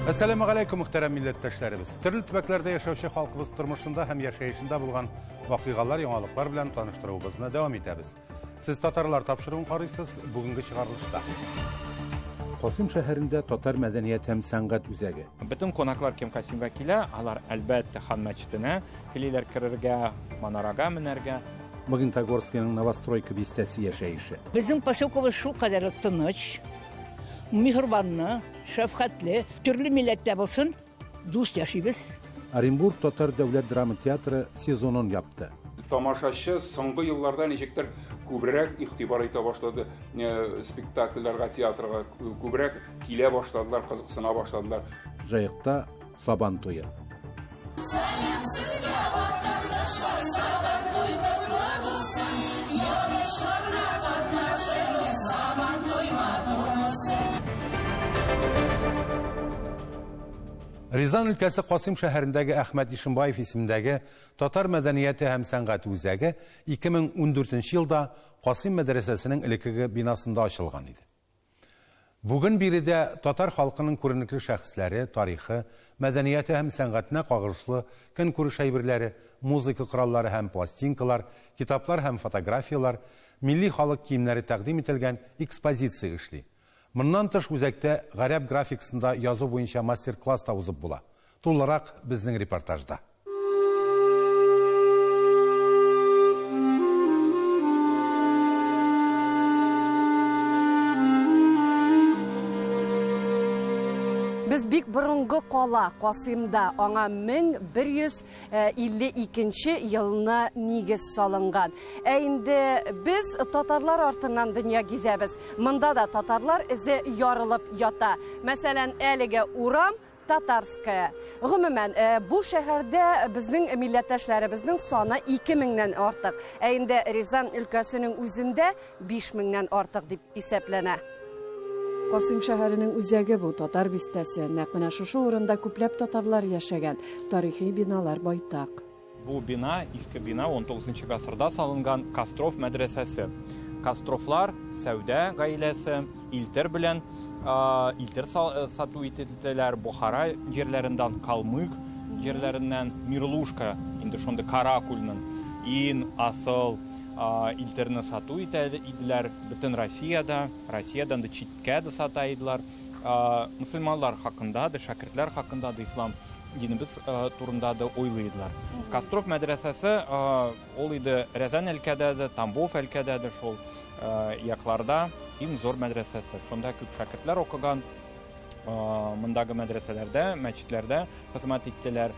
Assalamu alaikum muhterem milletteşlerimiz. Türlü tübeklerde yaşauşu halkımız turmuşunda hem yaşayışında bulgan vakıgalar, yoğalıklar bilen tanıştırıbızına devam etemiz. Siz Tatarlar tapşırığın qarıysız bugünkü çıkarılışta. Qasim şəhərində Tatar medeniyet hem sanat üzəgi. Bütün konaklar kim Qasim vekile, alar elbette Han meçidine, kililer kırırga, manaraga minerga. Magnitogorski'nin Novostroyka bistesi yaşayışı. Bizim poselkovuz şu kadar tınıç, mihribanlı, şefkatli, türlü millette olsun, dost yaşayız. Orenburg Tatar Devlet Drama Teatrı sezonun yaptı. Tamaşaçı soңғы yıllarda нечектер күбрәк игътибар итә башлады, спектакльләргә, театрга күбрәк килә башладылар, кызыксына башладылар. Жайықта Сабан тойы. Rizan ülkesi Qasim şəhərindəki Əhməd İşimbayev isimdəki Tatar mədəniyyəti həm sənqəti üzəgi 2014-cü ildə Qasim mədrəsəsinin ilkigi binasında açılğan idi. Bugün biri də Tatar xalqının көрнекле şəxsləri, tarixi, mədəniyyəti həm sənqətinə qağırışlı kən kuruş əybirləri, muzika quralları həm plastinkalar, kitaplar həm fotografiyalar, milli xalq kiyimləri təqdim etilgən ekspozisiya işli. Bundan tış üzəkdə Ғәрәп графикасында yazı boyunca master-класс da uzub bula. Tullarak bizning reportajda. Biz бик борынгы кала Касимда аңа 1152 елны нигез салынган. Инде без татарлар артыннан дөнья гизәбез. Монда да татарлар изе ярылып ята. Мәсәлән, әлеге урам Татарская. Гомумән, бу шәһәрдә безнең милләттәшләребезнең саны 2000-нән артык. Инде Рязань өлкәсенең үзендә 5000-нән артык дип исәпләнә. Qasim şəhərinin üzəgi bu Tatar bistəsi. Nәq менә шушы урында күпләп татарлар яшәгән. Тарихи биналар байтак. Bu bina, eski bina 19-cı ғасырда салынган Кастров мәдрәсәсе. Кастровлар Сәүдә гаиләсе, Илтер белән Илтер сату ителделәр, Бухара җирләреннән, Калмык җирләреннән, Мирлушка, инде шундый Каракульның ин асыл Илтерне сату иделәр бөтен Россиядан да читкә дә сата иделәр. Мөселманнар хакында да, шәкертләр хакында да, ислам динебез турында да уйлыйлар. Кастров мәдрәсәсе ул иде Рязань өлкәдә дә, Тамбов өлкәдә дә шул якларда иң зур мәдрәсәсе. Шунда күп шәкертләр укыган. Мондагы мәдрәсәләрдә, мәчетләрдә хезмәт иттеләр.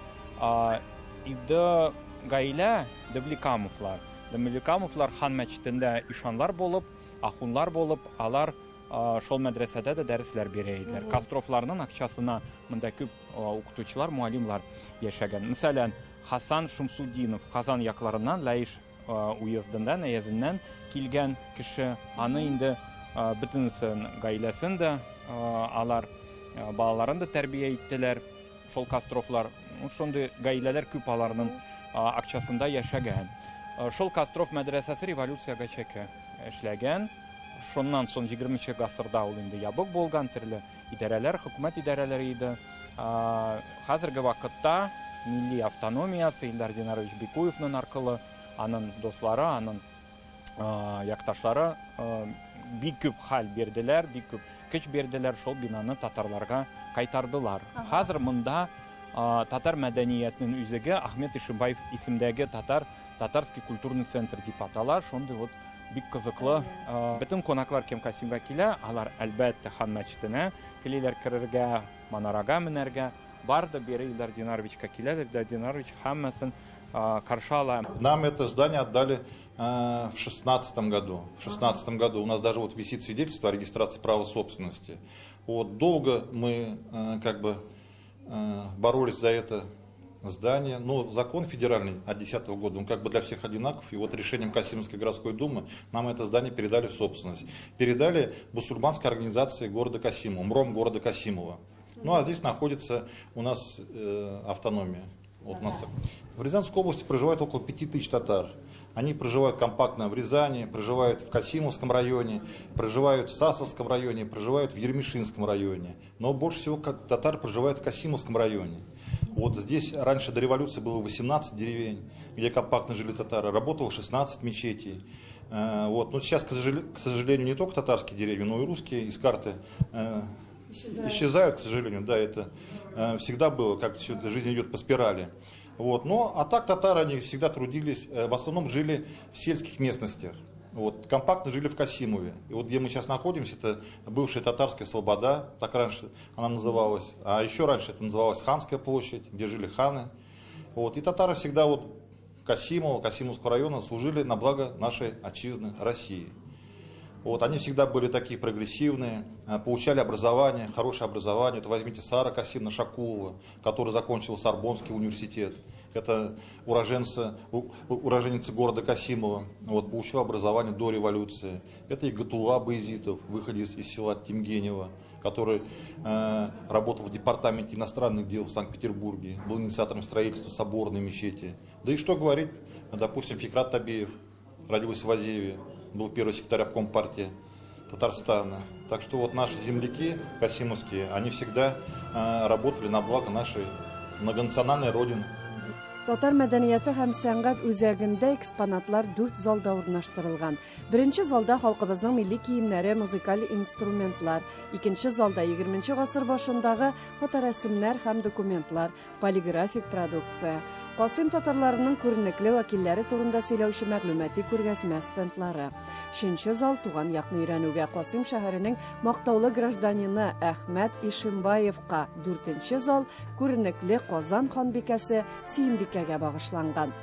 Иде гаилә Девликамовлар. Демеликамовлар хан мәчетендә ишанлар булып, ахунлар булып, алар шул мәдрәсәдә дә дәресләр бирә иделәр. Кастровларның акчасына монда күп укытучылар, муалимлар яшәгән. Мәсәлән, Хасан Шумсудинов Казан якларыннан, Лаиш уездыннан, әязеннән килгән кеше. Аны инде бөтенсен гаиләсен дә алар балаларын да тәрбия иттеләр. Шул Кастровлар, шундый гаиләләр күп аларның акчасында яшәгән. Шул Кастров мәдрәсәсе революцияга чәкә эшләгән. Шуннан соң 20-нче гасырда ул инде ябык булган, төрле идарәләр, хөкүмәт идарәләре иде. Хәзерге вакытта милли автономиясы Илдар Динарович Бекуевның аркылы, аның дуслары, аның якташлары бик күп хәл бирделәр, бик күп көч бирделәр, шул бинаны татарларга кайтардылар. Хәзер монда татар мәдәниятенең үзеге Ахмет Ишимбаев исемдәге Татарский культурный центр дип аталар. Шундый вот бик кызыклы. Бөтен конаклар кем Касимга килә, алар әлбәттә Хан мәчетенә киләләр, кирергә, манарага менәргә. Бар да бери Илдар Динаровичка киләләр, Илдар Динарович һәммәсен каршы ала. Нам это здание отдали в 16 году. В 16 году у нас даже вот висит свидетельство о регистрации права собственности. Вот долго мы боролись за это здание, но закон федеральный от 2010 года, он как бы для всех одинаков, и вот решением Касимской городской думы нам это здание передали в собственность. Передали бусурманской организации города Касимова, МРОМ города Касимова. Ну а здесь находится у нас автономия. Вот у нас в Рязанской области проживает около 5000 татар. Они проживают компактно в Рязани, проживают в Касимовском районе, проживают в Сасовском районе, проживают в Еремишинском районе. Но больше всего татар проживает в Касимовском районе. Вот здесь раньше до революции было 18 деревень, где компактно жили татары, работало 16 мечетей. Вот. Но сейчас, к сожалению, не только татарские деревни, но и русские из карты исчезают, к сожалению. Да, это всегда было, как все, жизнь идет по спирали. Вот. Но, а так татары, они всегда трудились, в основном жили в сельских местностях. Вот. Компактно жили в Касимове. И вот где мы сейчас находимся, это бывшая татарская слобода, так раньше она называлась. А еще раньше это называлась Ханская площадь, где жили ханы. Вот. И татары всегда вот Касимова, Касимовского района служили на благо нашей отчизны России. Вот, они всегда были такие прогрессивные, получали образование, хорошее образование. Это возьмите Сара Касимовна Шакулова, которая закончила Сорбонский университет. Это уроженец города Касимова, вот, получил образование до революции. Это и Гатула Баязитов, выходец из села Тимгенева, который работал в департаменте иностранных дел в Санкт-Петербурге, был инициатором строительства соборной мечети. Да и что говорить, допустим, Фикрат Табеев родился в Азеве, был первый секретарь обком партии Татарстана. Так что вот наши земляки касимовские, они всегда работали на благо нашей многонациональной родины. Татар мәдәнияте һәм сәнгать үзәгендә экспонатлар 4 залда урнаштырылган. Беренче залда халкыбызның милли киемнәре, музыкаль инструментлар, икенче залда 20 гасыр башындагы фоторәсемнәр һәм документлар, полиграфик продукция. Касым татарларының күренекле вәкилләре турында сөйләүче мәгълүмати күргәзмә стендлары. 3нче зал туган якны өйрәнүгә Касым шәһәренең мактаулы гражданины Әхмәт Ишембаевка, 4нче зал күренекле Казан ханбикәсе Сөембикәгә багышланган.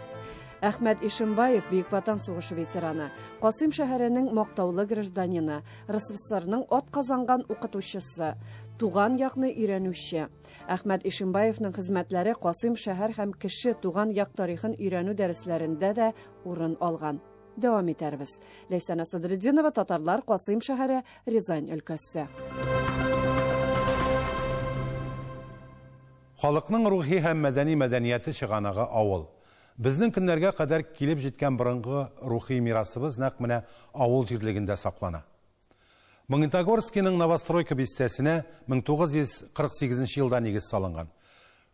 Әхмәт Ишембаев Бөек Ватан сугышы ветераны, Касым шәһәренең мактаулы гражданины, РСФСРның атказанган укытучысы, туган якны өйрәнүче. Әхмәт Ишембаевның хезмәтләре Касым шәһәр һәм кеше туган як тарихын өйрәнү дәресләрендә дә урын алган. Дәвам итәрбез. Ләйсән Асадретдинова, Татарлар, Касым шәһәре, Рязань өлкәсе. Халыкның рухи һәм мәдәни мәдәнияте чыганагы авыл. Безнең көннәргә кадәр килеп җиткән борынгы рухи мирасыбыз нәкъ менә авыл җирлегендә саклана. Магнитогорскийның Новостройка бистәсенә 1948 елда нигез салынган.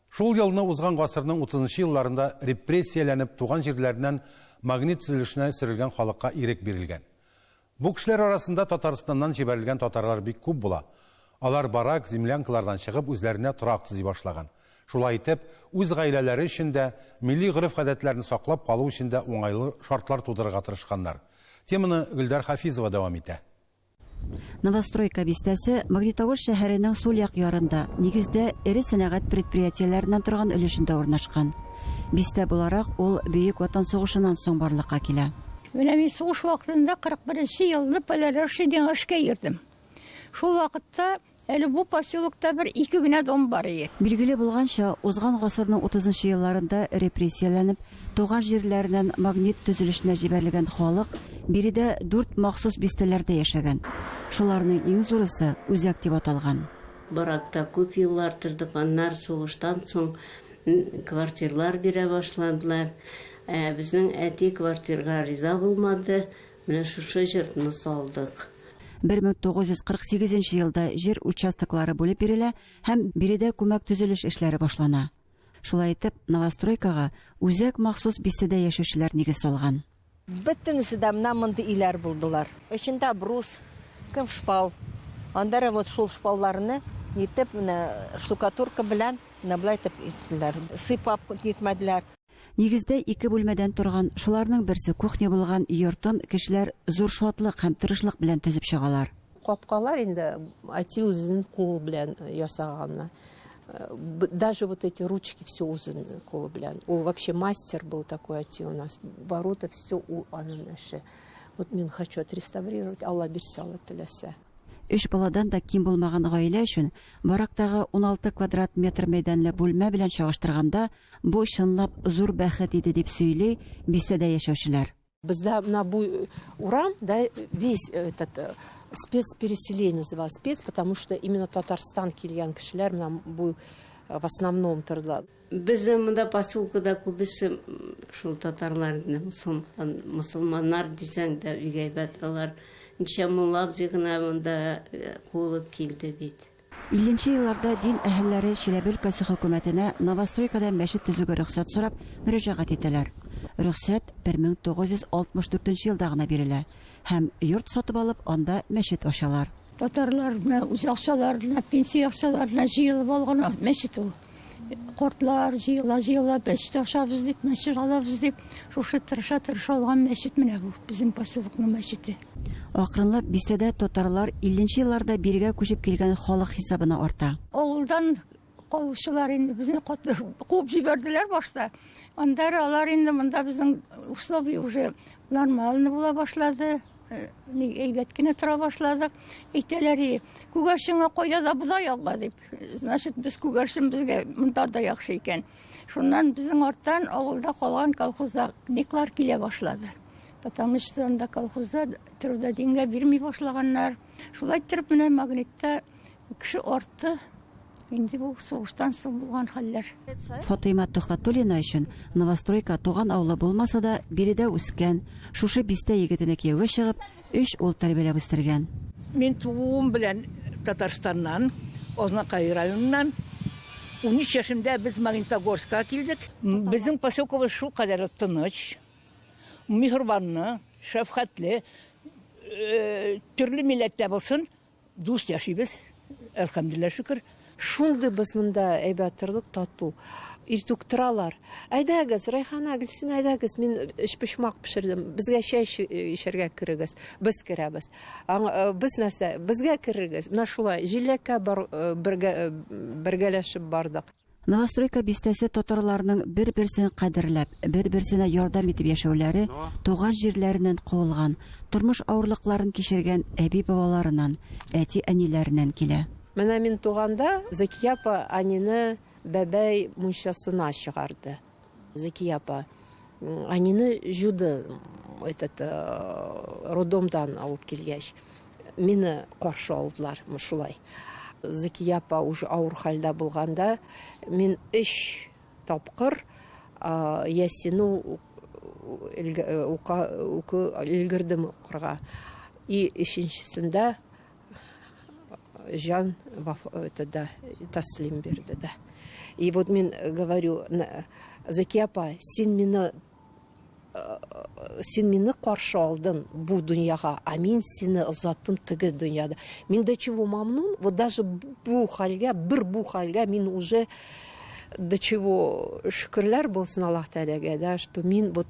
Шул елны узган гасырның 30 елларында репрессияләнеп туган җирләреннән магнит төзелешенә сөрелгән халыкка ирек бирелгән. Бу кешеләр арасында Татарстаннан җибәрелгән татарлар бик күп була. Алар барак, землянкалардан чыгып үзләренә торак төзи башлаган. Шулай итеп, үз гаиләләре өчен дә, милли гореф-гадәтләрне саклап калу өчен дә уңайлы шартлар тудырырга тырышканнар. Теманы Гөлдар Хафизова дәвам итә. Новостройка бистәсе Магнитогор шәһәренең сул як ярында, нигездә эре сәнәгать предприятиеләреннән торган өлешендә урнашкан. Бистә буларак ул Бөек Ватан сугышыннан соң барлыкка килә. Менә мин сугыш вакытында 41 елда Поляраши диңгезгә йөрдем. Шул вакытта әле бу поселокта бер 2 генә дом бар иде. Билгеле булганча, узган гасырның 30 елларында репрессияләнеп, туган җирләреннән магнит төзелешенә җибәрелгән халык биредә 4 махсус бистәләрдә яшәгән. Шуларның иң зурысы Үзәк дип аталган. Баракта күп еллар тордык, аннан сугыштан соң квартирлар бирә башладылар. Безнең әти квартирга риза булмады, менә шушы җирне салдык. 1948 елда җир участоклары бүлеп бирелә һәм биредә күмәк төзелеш эшләре башлана. Шулай итеп, Новостройкага Үзәк махсус бистәдә яшәүчеләр нигез салган. Бөтенесе дә менә монда иләр булдылар. Эчендә брус, кем шпал. Андары вот шул шпалларны нитеп, менә штукатурка белән наблай итеп иттеләр. Сыйпап китмәделәр. Нигездә 2 бүлмәдән торган, шуларның берсе кухня булган йортын кешеләр зур шатлык һәм тырышлык белән төзеп чыгалар. Капкалар инде әти үзенең кулы белән ясаган. Даже вот эти ручки все үзенең кулы белән. Ул вообще мастер был такой әти у нас. Ворота все у аның эше. Вот мин хочу отреставрировать, Алла бирсә, Алла теләсә. 3 баладан да ким булмаган гаилә өчен барактагы 16 квадрат метр мәйданлы бүлмә белән чагыштырганда бу чынлап зур бәхет иде дип сөйли бистәдә яшәүчеләр. Бездә на бу урам, да, весь этот спецпереселение назывался спец, потому что именно Татарстан килгән кешеләр менә бу в основном тордылар. Біздің мұнда поселкада көбісі шул татарлардың мұсылмандар десең де үйгейбет алар. Неше муллап зигна мұнда қолып келді бит. 50-нче елларда дин әһелләре Чиләбе өлкәсе хөкүмәтенә Новостройкада мәчет төзүгә рөхсәт сорап мөрәҗәгать итәләр. Рөхсәт 1964 елда гына бирелә һәм йорт сатып алып, анда мәчет ачалар. Татарларына, үз акчаларына, пенсия акчаларына җыелып алган мәчет ул. Кортлар җыела, мәчет ачабыз дип, мәчет алабыз дип, шушы тырыша алган мәчет менә бу, безнең поселокның мәчете. Акрынлап бистәдә татарлар 50-нче елларда бирегә күчеп килгән халык хисабына арта. Авылдан калучылар инде безне куып җибәрделәр башта. Анда алар инде монда безнең условия уже нормально була башлады. Әйбәт кенә тора башладык. Әйтәләр, күгәрчеңә кайда да будай алга дип. Значит, без күгәрчен безгә монда да яхшы икән. Шуннан безнең арттан авылда калган колхозниклар килә башлады. Потому что анда колхозда трудоденьгә бирми башлаганнар. Шулай итеп менә Магнитта кеше артты. Инде бу сугыштан соң булган хәлләр. Фатыйма Тухватуллина өчен Новостройка туган авылы булмаса да, биредә үскән, шушы бистә егетенә кияүгә чыгып, 3 ул тәрбияләп үстергән. Мин тугым белән Татарстаннан, Ознакай районыннан 13 яшымда без Магнитогорска килдек. Безнең поселкебез шул кадәр тыныч, михрбанны, шәфкатьле, төрле милләттә булсын, дус яшибез. Әлхәмдүлилләh шөкер. Шулды біз мұнда әйбәт тұрдық тату. Иртук тұралар. Айдагыз, Райхана Гүлсин, айдагыз, мен пішмақ пішірдім. Бізге шәй ішерге кірігіз. Біз кірәбіз. Біз нәрсе, бізге кірігіз. Мына шулай, жилекке біргелешіп бардық. Новостройка бистәсе татарларның бер-берсен кадерләп, бер-берсенә ярдәм итеп яшәүләре туган җирләреннән куылган, тормыш авырлыкларын кичергән әби-бабаларыннан, әти-әниләреннән килә. Менә мин туганда Закия апа әнине бәбәй мунчасына чыгарды. Закия апа әнине жуды роддомдан алып килгәч. Мине каршы алдылар шулай. Закия апа уже ауыр хәлдә булганда, мин 3 тапкыр Ясину өлгердем укырга. И 3-нчесендә Жан таслим берді, да. И вот мен говорю, Закия апа, сен мені қаршы алдың бұл дүнияға, а мен сені ұзаттым тігі дүнияда. Мен до чего мамнун, вот даже бұл халге, мен уже до чего шүкірлер болсын Аллах Тәаләгә, да, что мен вот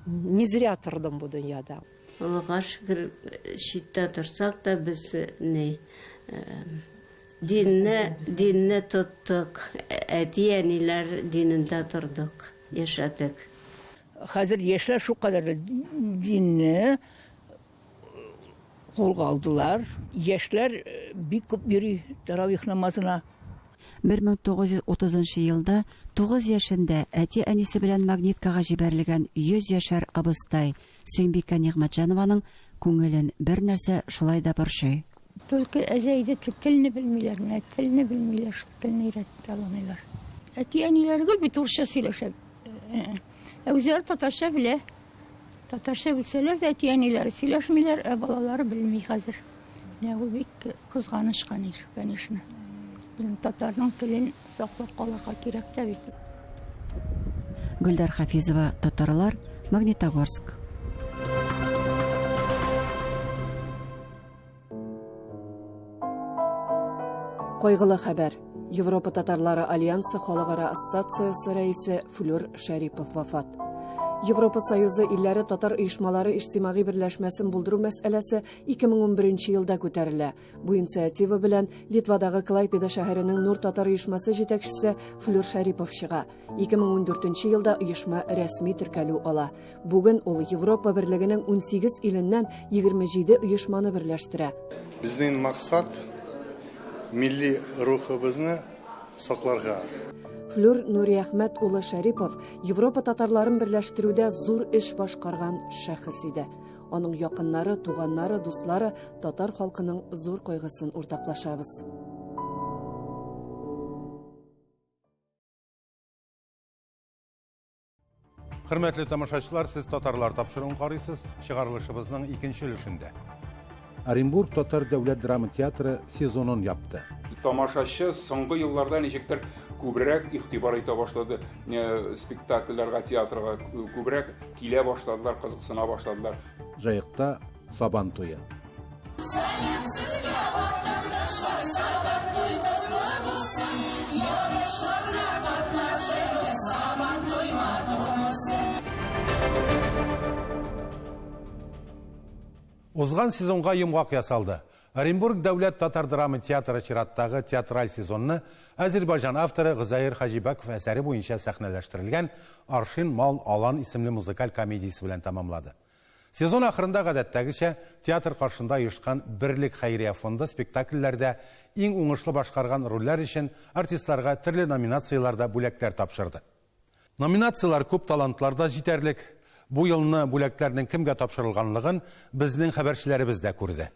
не зря тұрдым бұл дүнияда. Аллаға шүкір, шитта тұрсақ та біз не... Dinni tuttuk, әти-әниләр dinində тұрдық, yaşadık. Хәзер яшьләр шу кадәр динне қолга алдылар. Яшьләр бик күп йөри таравих намазына. 1930 елда 9 яшендә әти-әнисе белән Магниткага җибәрелгән 100 яшәр абыстай Сөймбикә Нигъмәтҗанованың күңелен бер нәрсә шулай да борчый. Только әзәйді тілні білмейлер, тілні білмейлер, тілні үйретті аламайлар. Әти-әнилер гүл бит урысча сөйләшә. Үзләре татарча белә. Татарча белсәләр дә әти-әниләре сөйләшмиләр, балалары белмей хәзер. Ул бик кызганычкан иш, конечно. Безнең татарның телен саклап калырга кирәк тә бит. Гөлдар Хафизова, Татарлар, Магнитогорск. Кайгылы хәбәр. Европа татарлары альянсы халыкара ассоциациясе рәисе Флюр Шәрипов вафат. Европа Союзы илләре татар оешмалары иҗтимагый берләшмәсен булдыру мәсьәләсе 2011 елда күтәрелә. Бу инициатива белән Литвадагы Клайпеда шәһәренең Нур татар оешмасы җитәкчесе Флюр Шәрипов чыга. 2014 елда оешма рәсми теркәлү ала. Бүген ул Европа берлегенең 18 иленнән 27 оешманы берләштерә. Безнең максат милли рухыбызны сакларга. Флюр Нуриәхмәт улы Шәрипов Европа татарларын берләштерүдә зур эш башкарган шәхес иде. Аның якыннары, туганнары, дуслары татар халкының зур кайгысын уртаклашабыз. Hürmetli тамашачылар, сіз татарлар тапшыруын қарайсыз, шығарылышыбызның икенче өлешендә. Оренбург татар дәүләт драма театры сезонын япты. Тамашачы соңгы елларда ничектер күбрәк игътибар итә башлады, спектакльләргә, театрга күбрәк килә башладылар, кызыксына башладылар. Жайыкта Сабан туе. Узган сезонга йомгак ясалды. Оренбург дәүләт татар драма театры чираттагы театраль сезонны Азербайҗан авторы Гызайыр Хажибаков әсәре буенча сәхнәләштерелгән Аршин мал алан исемле музыкаль комедиясе белән тәмамлады. Сезон ахырында гадәттәгечә театр каршында оешкан Берлек хәйрия фонды спектакльләрдә иң уңышлы башкарган рольләр өчен артистларга төрле номинацияларда бүләкләр тапшырды. Номинациялар күп талантларда җитәрлек. Бу елны бүләкләрнең кемгә тапшырылганлыгын безнең хәбәрчеләребез дә күрде.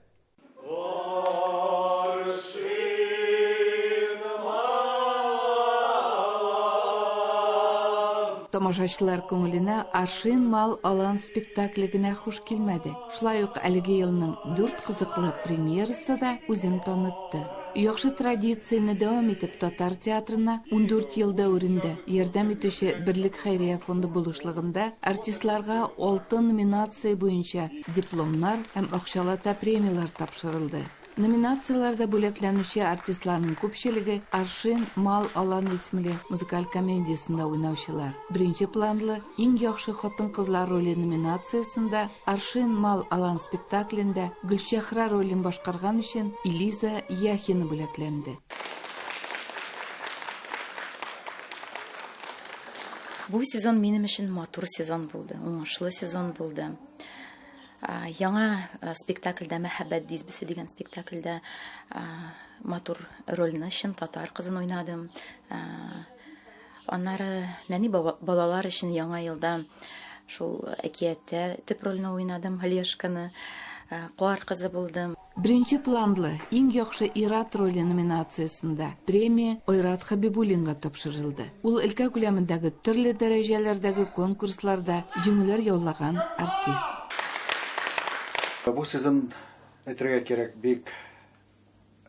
Тамашачылар күңеленә Аршин мал алан спектакле генә хуш килмәде. Шулай ук әлеге елның 4 кызыклы премьерасы да үзен танытты. Яхшы традицияны дәвам итеп татар театрына 14 ел дәврендә ярдәм итүче Берлек хәйрия фонды булышлыгында артистларга 6 номинация буенча дипломнар һәм акчалата премиялар тапшырылды. Номинацияларда бүләкләнүче артистларның күпчелеге Аршин мал алан исемле музыкаль комедиясында уйнаучылар. Беренче планлы иң яхшы хатын-кызлар роли номинациясында Аршин мал алан спектаклендә Гөлшәһрә ролен башкарган өчен Элиза Яхина бүләкләнде. Бу сезон минем өчен матур сезон булды, уңышлы сезон булды. Яңа спектакльдә мәхәббәт дизбесе дигән спектакльдә матур рольне өчен татар кызын уйнадым. Аннары нәни балалар өчен яңа елда шул әкияттә төп рольне уйнадым, Галешканы, Куар кызы булдым. Беренче планлы иң яхшы ир-ат роли номинациясында премия Ойрат Хабибуллинга тапшырылды. Ул өлкә күләмендәге төрле дәрәҗәләрдәге конкурсларда җиңүләр яулаган артист. Бу сезон әйтергә кирәк бик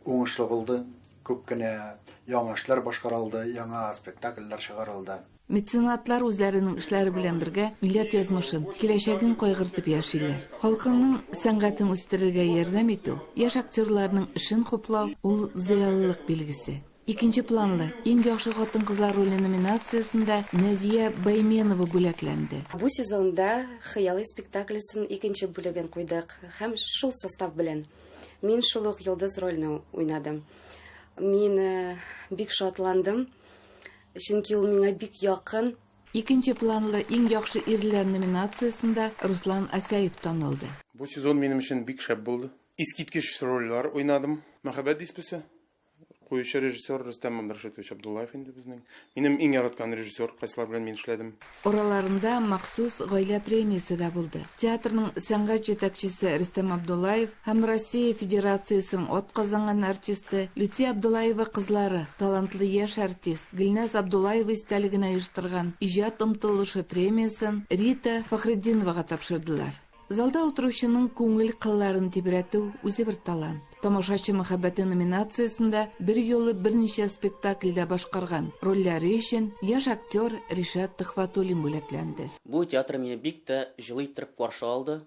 уңышлы булды. Күп кенә яңа эшләр башкарылды, яңа спектакльләр чыгарылды. Меценатлар үзләренең эшләре белән бергә милләт язмышын, киләчәген кайгыртып яшиләр. Халкының сәнгатен үстерергә ярдәм итү, яшь актерларның эшен хуплау ул зыялылык билгесе. Икенче планлы иң яхшы хатын-кызлар роли номинациясында Назия Байменова бүләкләнде. Бу сезонда хыялый спектакльсын икенче бүлеген куйдык һәм шул состав белән. Мин шул ук йолдыз рольне уйнадым. Мин бик шатландым. Чөнки ул миңа бик якын. Икенче планлы иң яхшы ирләр номинациясында Руслан Асяев танылды. Бу сезон минем өчен бик шәп булды. Искиткеч рольләр уйнадым. Мәхәббәт диспесе. Куючы режиссер Рөстәм Абдрашитович Абдуллаев инде безнең. Минем иң яраткан режиссер, кайсылар белән мин эшләдем. Ораларында махсус гаилә премиясе дә булды. Театрның сәнгать җитәкчесе Рөстәм Абдуллаев һәм Россия Федерациясының атказанган артисты Лютия Абдуллаева кызлары, талантлы яшь артист Гөлназ Абдуллаева истәлегенә оештырган иҗат омтылышы премиясын Рита Фахретдиновага тапшырдылар. Залда утыручының күңел кылларын тибрәтү үзе бер талант. Тамашачы мәхәббәте номинациясында бер юлы берничә спектакльдә башкарган рольләре өчен яшь актер Ришат Төхвәтуллин бүләкләнде. Бу театр мине бик тә җылы итеп каршы алды.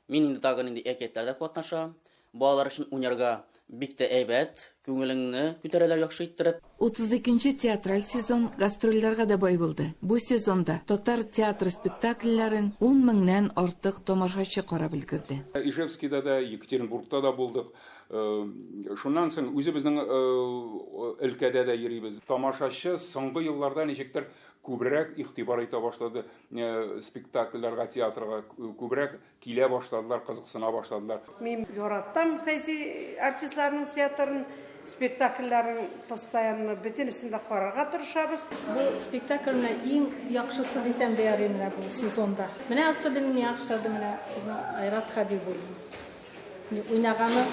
Мин инде тагын әкиятләрдә катнашам. Балалар өчен уйнарга бик тә әйбәт, күңелеңне күтәрәләр яхшы иттереп. 32-нче театраль сезон гастрольләргә дә бай булды. Бу сезонда татар театр спектакльләрен 10 меңнән артык тамашачы карап өлгерде. Ижевскийда да, Екатеринбургта да булдык. Шуннан соң үзебезнең өлкәдә дә йөрибез. Тамашачы соңгы елларда ничектер күбрәк игътибар итә башлады, спектакльләргә, театрга күбрәк килә башладылар, кызыксына башладылар. Мин яраттым фәзи артистларның театрын, спектакльләрен постоянно бөтенесендә карарга тырышабыз. Бу спектакльне иң яхшысы дисәм дә ярый менә бу сезонда. Менә особенно яхшы менә безнең Айрат Хабибуллин. Уйнаганы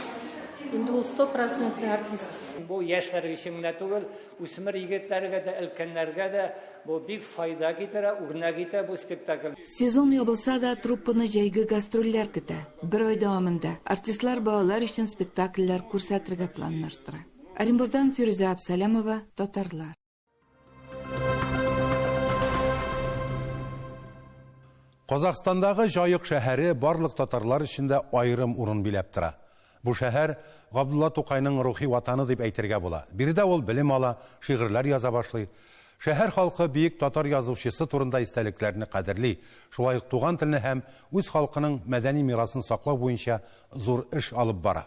Инде ул 100% артист. Бу яшьләргә өчен генә түгел, үсмер егетләргә дә, өлкәннәргә дә бу бик файда китерә, үрнәк итә бу спектакль. Сезон ябылса да труппаны җәйге гастрольләр көтә. Бер ай дәвамында артистлар балалар өчен спектакльләр күрсәтергә планлаштыра. Оренбургдан Фируза Абсалямова, Татарлар. Казахстандагы Жайык шәһәре барлык татарлар өчен дә айрым урын биләп тора. Бу шәһәр Габдулла Тукайның рухи ватаны дип әйтергә була. Биредә ул белем ала, шигырьләр яза башлый. Шәһәр халкы бийек татар язучысы турында истәлекләрне кадерли. Шулай ук туган телне һәм үз халкының мәдәни мирасын саклау буенча зур эш алып бара.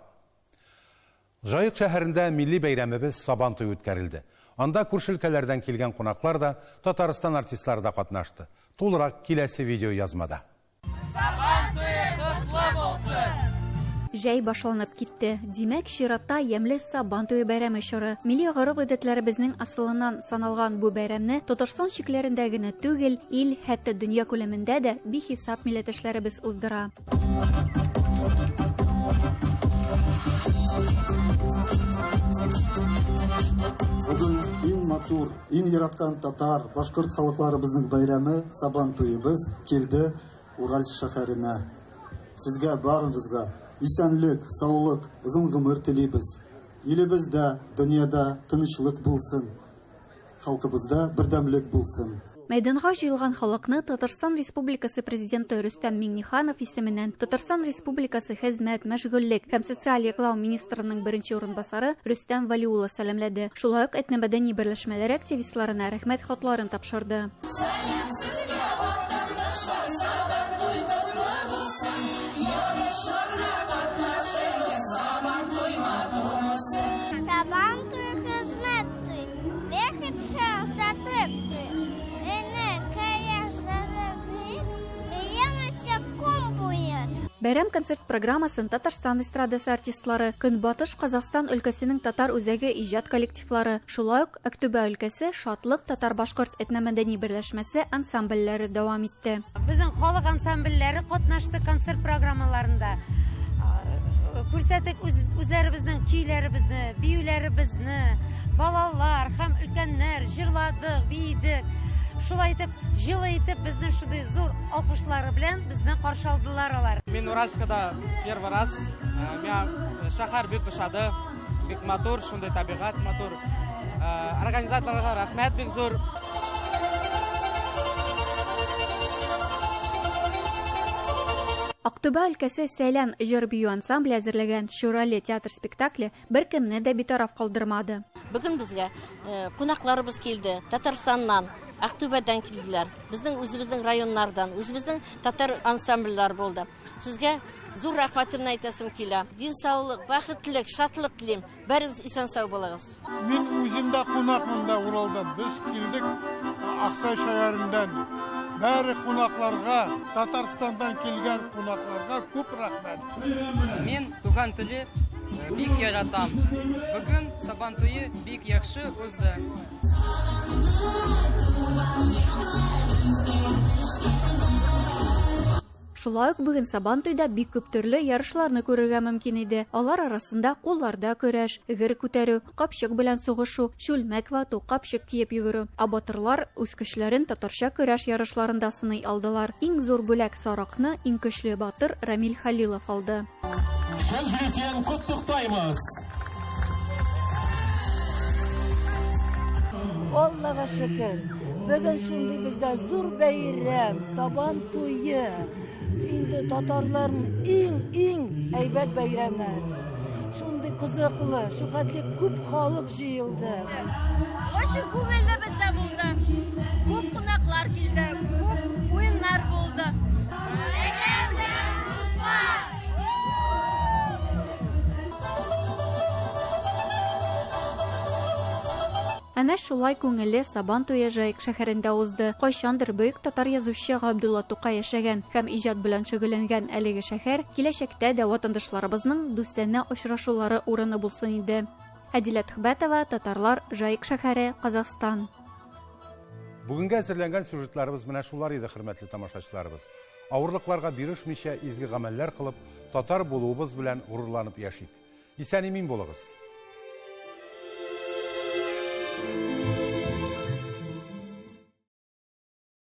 Жайык шәһәрендә милли бәйрәмебез Сабантуй үткәрелде. Анда күрше өлкәләрдән килгән кунаклар да, Татарстан артистлары да катнашты. Тулырак киләсе видео язмада. Сабантуй котлы булсын! Җәй башланып китте. Димәк, чиратта ямьле Сабантуй бәйрәме чоры. Милли гореф-гадәтләребезнең асылыннан саналган бу бәйрәмне Татарстан чикләрендә генә түгел, ил, хәтта дөнья күләмендә дә бихисап милләттәшләребез уздыра. Бүген иң матур, иң яраткан татар, башкорт халыкларыбызның бәйрәме Сабантуйыбыз килде Уральск шәһәренә. Сезгә барыгызга исәнлек, саулык, озын гомер телибез. Илебездә, дөньяда тынычлык булсын. Халкыбызда бердәмлек булсын. Мәйданга җыелган халыкны Татарстан Республикасы президенты Рөстәм Миңнеханов исеменнән Татарстан Республикасы хезмәт, мәшгульлек һәм социаль яклау министрының беренче урынбасары Рөстәм Вали улы сәламләде. Шулай ук этномәдәни берләшмәләр активистларына рәхмәт хатларын тапшырды. Бәйрәм концерт программасын Татарстан эстрадасы артистлары, Көнбатыш Казахстан өлкәсенең татар үзәге иҗат коллективлары, шулай ук Актүбә өлкәсе Шатлык татар-башкорт этномәдәни берләшмәсе ансамбльләре дәвам итте. Безнең халык ансамбльләре катнашты концерт программаларында. Күрсәтик үзләребезнең көйләребезне, биюләребезне, балалар һәм өлкәннәр җырладык, бийдек. Шулай итеп, җылы итеп, безнең шундый зур алкышлары белән безне каршы алдылар алар. Мин Уральскада первый раз. Меня шәһәр бик ошады, бик матур, шундый табигать матур. Организаторларга рәхмәт бик зур. Актүбә өлкәсе Сәйлән җыр-бию ансамбле әзерләгән Шурали театр спектакле беркемне дә битараф калдырмады. Бүген безгә кунакларыбыз килде Татарстаннан, Актүбәдән килделәр. Безнең үзебезнең районнардан, үзебезнең татар ансамбльләр булды. Сезгә зур рәхмәтемне әйтәсем килә. Дин саулык, бәхетлек, шатлык телим. Бәрегез исән сау булыгыз. Мин үзем дә кунакмын да Уралдан. Без килдек Аксай шәһәреннән. Бәре кунакларга, Татарстандан килгән кунакларга күп рәхмәт. Мин туган теле бик яратам. Бүген Сабантуй бик яхшы узды. Шулай ук бүген Сабантуйда бик күп төрле ярышларны күрергә мөмкин иде. Алар арасында кулларда көрәш, игер күтәрү, капчык белән сугышу, чүлмәк вату, капчык киеп йөгерү. Батырлар үз көчләрен татарча көрәш ярышларында сыный алдылар. Иң зур бүләк сарыкны иң көчле батыр Рамил Халилов алды. Шәҗрәтен котлыктаймыз. Аллага шөкер. Бүген шундый бездә зур бәйрәм, Сабантуйы. Инде татарларның иң әйбәт бәйрәмнәре. Шундый кызыклы, шугатлы күп халык җыелды. Очень күңелле бездә булды. Күп кунаклар килде, күп уеннар булды. Әнә шулай күңелле Сабантуй Жайык шәһәрендә узды. Кайчандыр бөек татар язучы Габдулла Тукай яшәгән һәм иҗат белән шөгыльләнгән әлеге шәһәр киләчәктә дә ватандашларыбызның дустанә очрашулары урыны булсын иде. Әдилә Төхбәтова, Татарлар, Жайык шәһәре, Казахстан. Бүгенгә әзерләнгән сюжетларыбыз менә шулар иде, хөрмәтле тамашачыларыбыз. Авырлыкларга бирешмичә изге гамәлләр кылып, татар булуыбыз белән горурланып яшик. Исән-имин булыгыз.